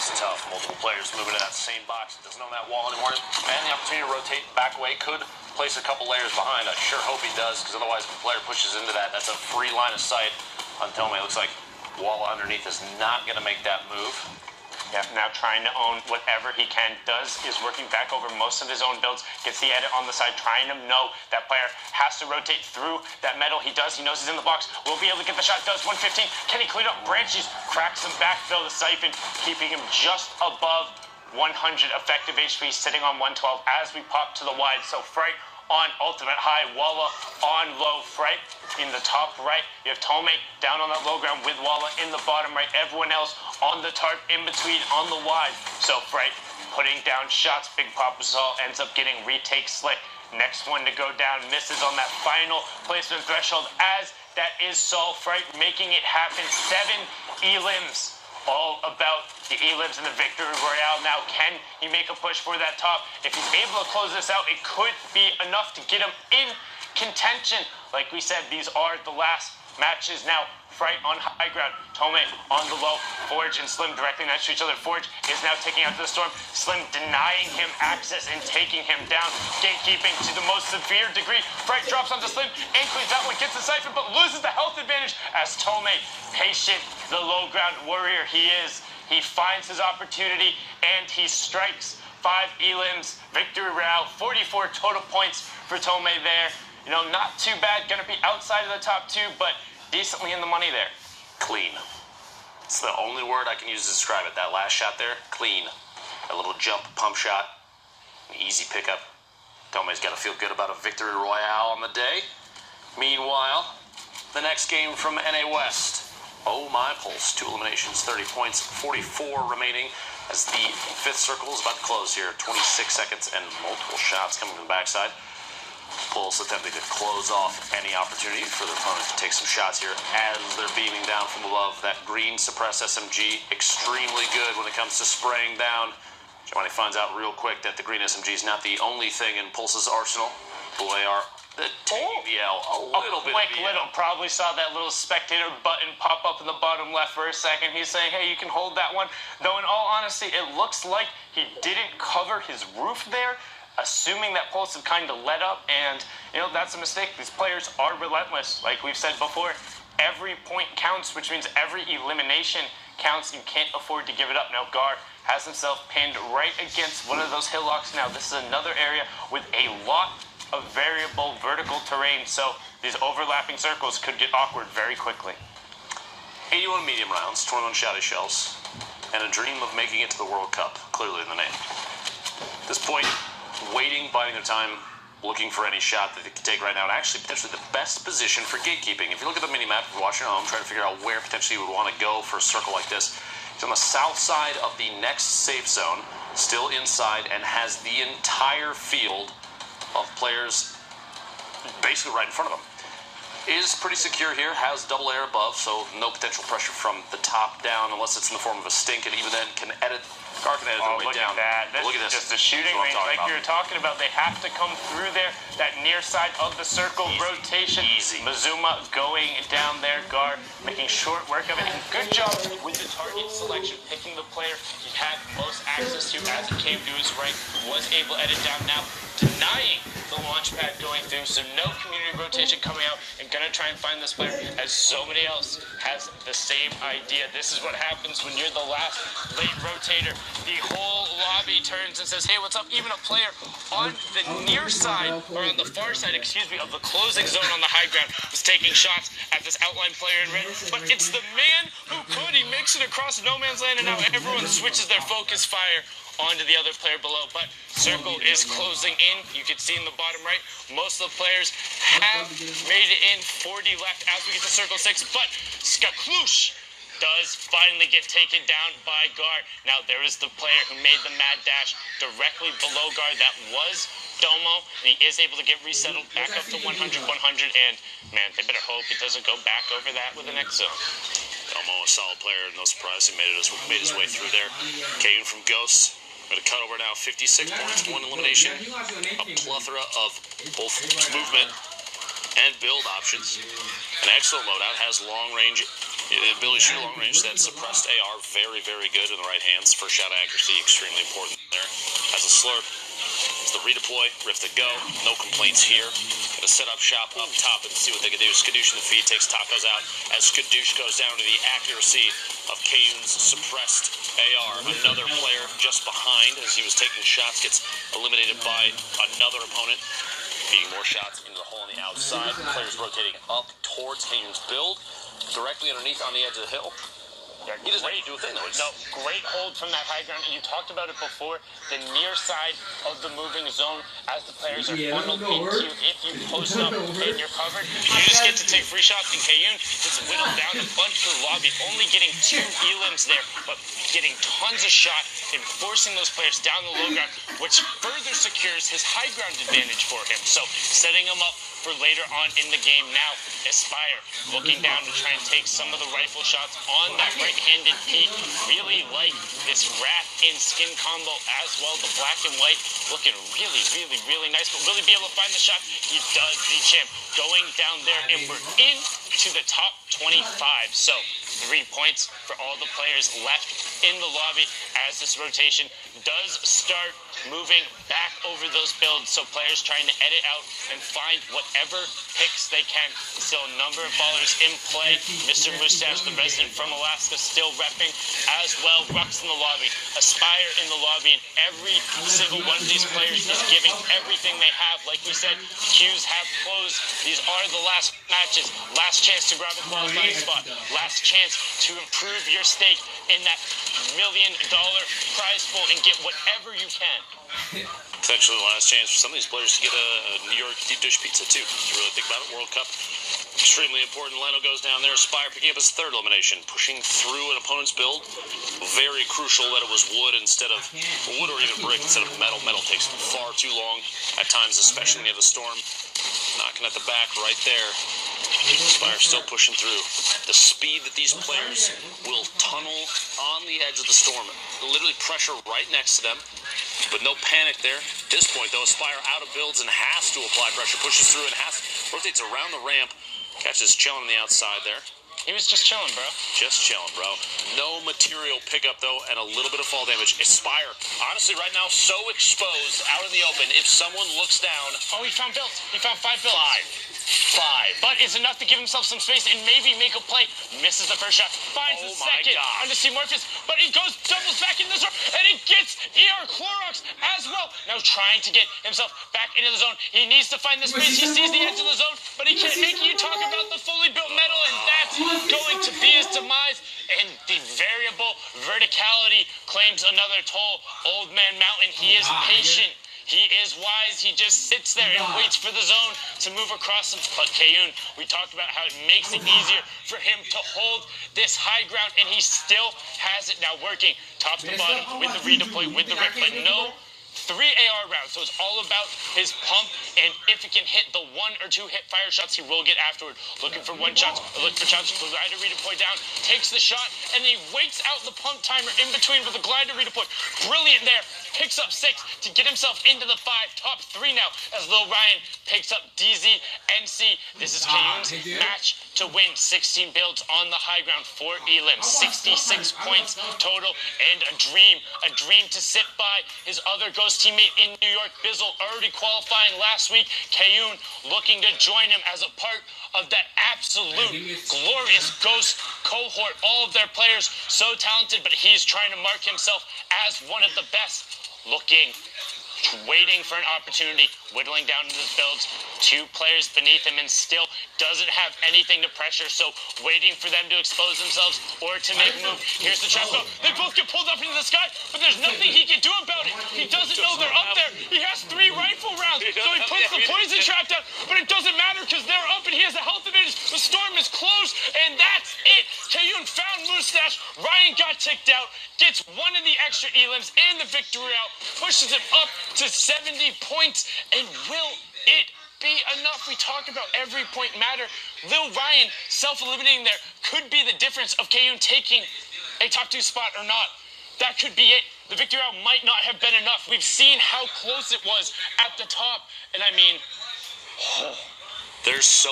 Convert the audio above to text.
is tough. Multiple players moving to that same box. Doesn't own that wall anymore. And the opportunity to rotate back away could place a couple layers behind. I sure hope he does, because otherwise if the player pushes into that, that's a free line of sight on Tome. It looks like Walla underneath is not going to make that move. Yeah, now trying to own whatever he can. Is working back over most of his own builds. Gets the edit on the side, trying to know that player has to rotate through that metal. He does. He knows he's in the box. Will be able to get the shot. Does 115. Can he clean up? Branches cracks him back. Fill the siphon, keeping him just above 100 effective HP, sitting on 112 as we pop to the wide. So Fright on ultimate high, Walla on low. Fright in the top right. You have Tome down on that low ground with Walla in the bottom right. Everyone else on the tarp in between on the wide. So Fright putting down shots. Big Papa Saul ends up getting retake slick. Next one to go down, misses on that final placement threshold, as that is Saul. Fright making it happen. 7 elims. All about the elims and the victory royale. Now, can he make a push for that top? If he's able to close this out, it could be enough to get him in contention. Like we said, these are the last matches now. Fright on high ground, Tome on the low, Forge and Slim directly next to each other. Forge is now taking out the Storm, Slim denying him access and taking him down. Gatekeeping to the most severe degree. Fright drops onto Slim, includes that one, gets the siphon, but loses the health advantage as Tome, patient, the low ground warrior he is. He finds his opportunity and he strikes. 5 elims, victory royale, 44 total points for Tome there. You know, not too bad, gonna be outside of the top 2, but decently in the money there. Clean. It's the only word I can use to describe it. That last shot there, clean. A little jump, pump shot, an easy pickup. Tome's got to feel good about a victory royale on the day. Meanwhile, the next game from NA West. Oh my Pulse, 2 eliminations, 30 points, 44 remaining as the 5th circle is about to close here. 26 seconds and multiple shots coming from the backside. Pulse attempting to close off any opportunity for their opponent to take some shots here as they're beaming down from above. That green suppressed SMG, extremely good when it comes to spraying down. Giovanni finds out real quick that the green SMG is not the only thing in Pulse's arsenal. Blue AR, the TBL, a little bit of VL. Probably saw that little spectator button pop up in the bottom left for a second. He's saying, hey, you can hold that one. Though in all honesty, it looks like he didn't cover his roof there, assuming that Pulse had kind of let up, and, you know, that's a mistake. These players are relentless. Like we've said before, every point counts, which means every elimination counts. You can't afford to give it up. Now, Gar has himself pinned right against one of those hillocks. Now, this is another area with a lot of variable vertical terrain, so these overlapping circles could get awkward very quickly. 81 medium rounds, 21 shotty shells, and a dream of making it to the World Cup, clearly in the name. At this point, waiting, biding their time, looking for any shot that they can take right now, and actually potentially the best position for gatekeeping. If you look at the mini-map, if you're watching at home, trying to figure out where potentially you would want to go for a circle like this, he's on the south side of the next safe zone, still inside, and has the entire field of players basically right in front of him. Is pretty secure here, has double air above, so no potential pressure from the top down unless it's in the form of a stink, and even then can edit. Gar can edit their way down. Look at this. Just a shooting range like you were talking about. They have to come through there. That near side of the circle rotation. Easy. Mazuma going down there. Gar making short work of it. And good job with the target selection, picking the player he had most access to as it came to his right. Was able to edit down now, denying the launch pad going through, so no community rotation coming out, and gonna try and find this player as so many else has the same idea. This is what happens when you're the last late rotator. The whole lobby turns and says, hey, what's up? Even a player on the near side, or on the far side, excuse me, of the closing zone on the high ground was taking shots at this outline player in red, but it's the man who could. He makes it across no man's land, and now everyone switches their focus fire onto the other player below, but circle is closing in. You can see in the bottom right, most of the players have made it in. 40 left as we get to circle 6, but Skaklush does finally get taken down by Gar. Now, there is the player who made the mad dash directly below Gar. That was Domo, and he is able to get resettled back up to 100, and, man, they better hope it doesn't go back over that with the next zone. Domo, a solid player, no surprise, he made his way through there. Came from Ghost. Going to cut over now, 56 points, 1 elimination, a plethora of both movement and build options. An excellent loadout, has long range The ability to shoot long range, that suppressed AR, very, very good in the right hands. First shot accuracy, extremely important there. Has a slurp. It's the redeploy, rift to go. No complaints here. Gonna set up shop up top and see what they can do. Skadoosh in the feed takes tacos out as Skadoosh goes down to the accuracy of Kayun's suppressed AR. Another player just behind as he was taking shots gets eliminated by another opponent. Feeding more shots into the hole on the outside. Players rotating up towards Kayun's build. Directly underneath on the edge of the hill. Yeah, he doesn't need to do a thing, though. No, great hold from that high ground. And you talked about it before. The near side of the moving zone as the players are funneled into you. If you post up and you're covered, you just get to take free shots. And Kayun just whittled down a bunch for the lobby, only getting 2 elims there, but getting tons of shot and forcing those players down the low ground, which further secures his high ground advantage for him. So setting him up for later on in the game. Now, Aspire looking down to try and take some of the rifle shots on that right-handed peak. Really like this wrap in skin combo as well. The black and white looking really, really, really nice. But will he be able to find the shot? He does, the champ. Going down there, and we're in to the top 25. So 3 points for all the players left in the lobby as this rotation does start moving back over those builds. So players trying to edit out and find whatever picks they can. Still a number of ballers in play. Mr. Mustache, the resident from Alaska, still repping as well. Rux in the lobby, Aspire in the lobby, and every single one of these players is giving everything they have. Like we said, queues have closed. These are the last matches. Last chance to grab a qualifying spot. Last chance to improve your stake in that $1 million prize pool and get whatever you can. Potentially the last chance for some of these players to get a New York deep dish pizza too. If you really think about it, World Cup, extremely important. Leno goes down there. Spire picking up his 3rd elimination, pushing through an opponent's build. Very crucial that it was wood instead of wood or even brick instead of metal. Metal takes far too long at times, especially near the storm. Knocking at the back right there. Spire still pushing through. The speed that these players will tunnel on the edge of the storm. Literally pressure right next to them. But no panic there. At this point, though, Aspire out of builds and has to apply pressure. Pushes through and rotates around the ramp. Catches chilling on the outside there. He was just chilling, bro. Just chilling, bro. No material pickup, though, and a little bit of fall damage. Aspire, honestly, right now, so exposed out in the open. If someone looks down... Oh, he found builds. He found 5 builds. 5. But it's enough to give himself some space and maybe make a play. Misses the first shot. Finds the second. On to see Morpheus. But he doubles back into the zone. And he gets ER Clorox as well. Now trying to get himself back into the zone. He needs to find the space. He sees the edge of the zone. But he can't make it. You talk about the fully built metal. And that's going to be his demise. And the variable verticality claims another toll. Old Man Mountain, he is patient. He is wise. He just sits there and waits for the zone to move across him. But Kayun, we talked about how it makes it easier for him to hold this high ground, and he still has it now working top to bottom with the redeploy, with the rip, but no 3 AR rounds, so it's all about his pump, and if he can hit the 1 or 2 hit fire shots, he will get afterward. Looking for one shots, looking for shots, glider redeploy down, takes the shot, and then he waits out the pump timer in between with the glider redeploy. Brilliant there. Picks up 6 to get himself into the 5. Top 3 now as Lil Ryan picks up DZ NC. This is Kayun's match to win. 16 builds on the high ground, 4 elims, 66 points total, and a dream to sit by his other ghost teammate in New York, Bizzle, already qualifying last week. Kayun looking to join him as a part of that absolute glorious ghost cohort. All of their players so talented, but he's trying to mark himself as one of the best. Looking, waiting for an opportunity, whittling down into the builds. 2 players beneath him and still doesn't have anything to pressure, so waiting for them to expose themselves or to make a move. Here's the trap go. They both get pulled up into the sky, but there's nothing he can do about it. He doesn't know they're up there. He has 3 rifle rounds, so he puts the poison trap down, but it doesn't matter because they're up and he has a health advantage. The storm is closed, and that's it. Kayun found Mustache. Ryan got ticked out, gets 1 of the extra elims and the victory out, pushes him up to 70 points, and will it be enough? We talk about every point matter. Lil Ryan self-eliminating there could be the difference of Kayun taking a top 2 spot or not. That could be it. The victory out might not have been enough. We've seen how close it was at the top, and I mean, there's so